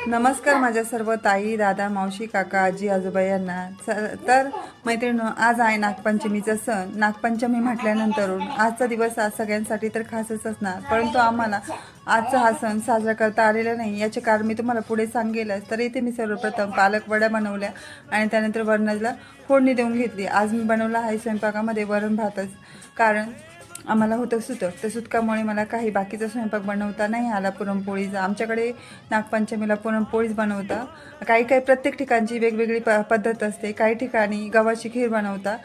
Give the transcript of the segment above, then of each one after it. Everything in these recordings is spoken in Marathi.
नमस्कार माझ्या सर्व ताई दादा मावशी काका आजी आजोबा यांना तर मैत्रिणी, आज आहे नागपंचमीचा सण. नागपंचमी म्हटल्यानंतर आजचा दिवस आज सगळ्यांसाठी तर खासच असणार, परंतु आम्हाला आजचा हा सण साजरा करता आलेला नाही. याचे कारण मी तुम्हाला पुढे सांगेलच. तर इथे मी सर्वप्रथम पालक वड्या बनवल्या आणि त्यानंतर वरणाला फोडणी देऊन घेतली. आज मी बनवला आहे स्वयंपाकामध्ये वरण भातच, कारण आम्हाला होतं सुतं. तर सुतकामुळे मला काही बाकीचा स्वयंपाक बनवता नाही आला. पुरणपोळीचा आमच्याकडे नागपंचमीला पुरणपोळीच बनवता. काही काही प्रत्येक ठिकाणची वेगवेगळी पद्धत असते. काही ठिकाणी गव्हाची खीर बनवता,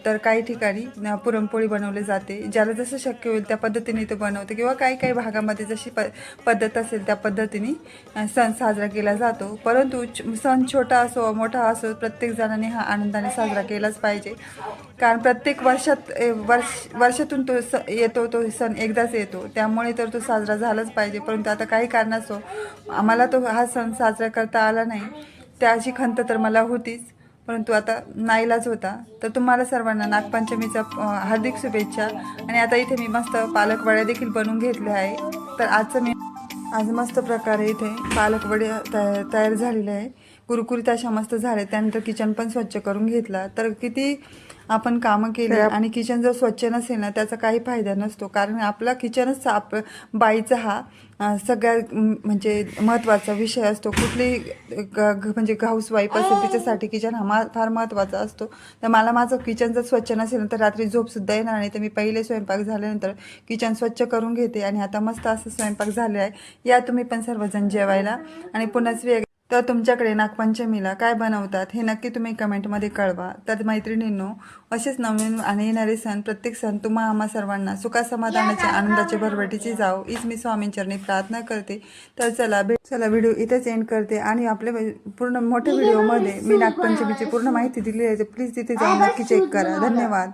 तर काही ठिकाणी पुरणपोळी बनवली जाते. ज्याला जसं शक्य होईल त्या पद्धतीने तो बनवते, किंवा काही काही भागामध्ये जशी पद्धत असेल त्या पद्धतीने सण साजरा केला जातो. परंतु सण छोटा असो मोठा असो, प्रत्येक जणांनी हा आनंदाने साजरा केलाच पाहिजे. कारण प्रत्येक वर्षातून तो येतो, तो सण एकदाच येतो, त्यामुळे तर तो साजरा झालाच पाहिजे. परंतु आता काही कारणास्तव आम्हाला तो हा सण साजरा करता आला नाही. त्याची खंत तर मला होतीच, परंतु आता नाईलाज होता. तर तुम्हाला सर्वांना नागपंचमीचा हार्दिक शुभेच्छा. आणि आता इथे मी मस्त पालक वड्या देखील बनवून घेतल्या आहे. तर आज मस्त प्रकारे इथे पालक वड्या तयार झालेल्या आहे. कुरकुरीत अशा मस्त झाले. त्यानंतर किचन पण स्वच्छ करून घेतला. तर किती आपण कामं केले आणि किचन जर स्वच्छ नसेल ना, त्याचा काही फायदा नसतो. कारण आपला किचनच बाईचा हा सगळ्यात म्हणजे महत्त्वाचा विषय असतो. कुठली म्हणजे हाऊसवाईफ असेल तिच्यासाठी किचन हा फार महत्त्वाचा असतो. तर मला माझं किचन जर स्वच्छ नसेल तर रात्री झोपसुद्धा येणार नाही. तर मी पहिले स्वयंपाक झाल्यानंतर किचन स्वच्छ करून घेते. आणि आता मस्त असं स्वयंपाक झाले आहे. या तुम्ही पण सर्वजण जेवायला. आणि पुन्हाच तर तुमच्याकडे नागपंचमीला काय बनवतात हे नक्की तुम्ही कमेंटमध्ये कळवा. तर मैत्रिणींनो, असेच नवीन आणि येणारे सण, प्रत्येक सण तुम्हा आम्हा सर्वांना सुखा समाधानाच्या आनंदाचे भरभराटीची जाओ हीच मी स्वामींचरणी प्रार्थना करते. तर चला व्हिडिओ इथेच एंड करते. आणि आपल्या पूर्ण मोठ्या व्हिडिओमध्ये मी नागपंचमीची पूर्ण माहिती दिली आहे. तर प्लीज तिथे जाऊन नक्की चेक करा. धन्यवाद.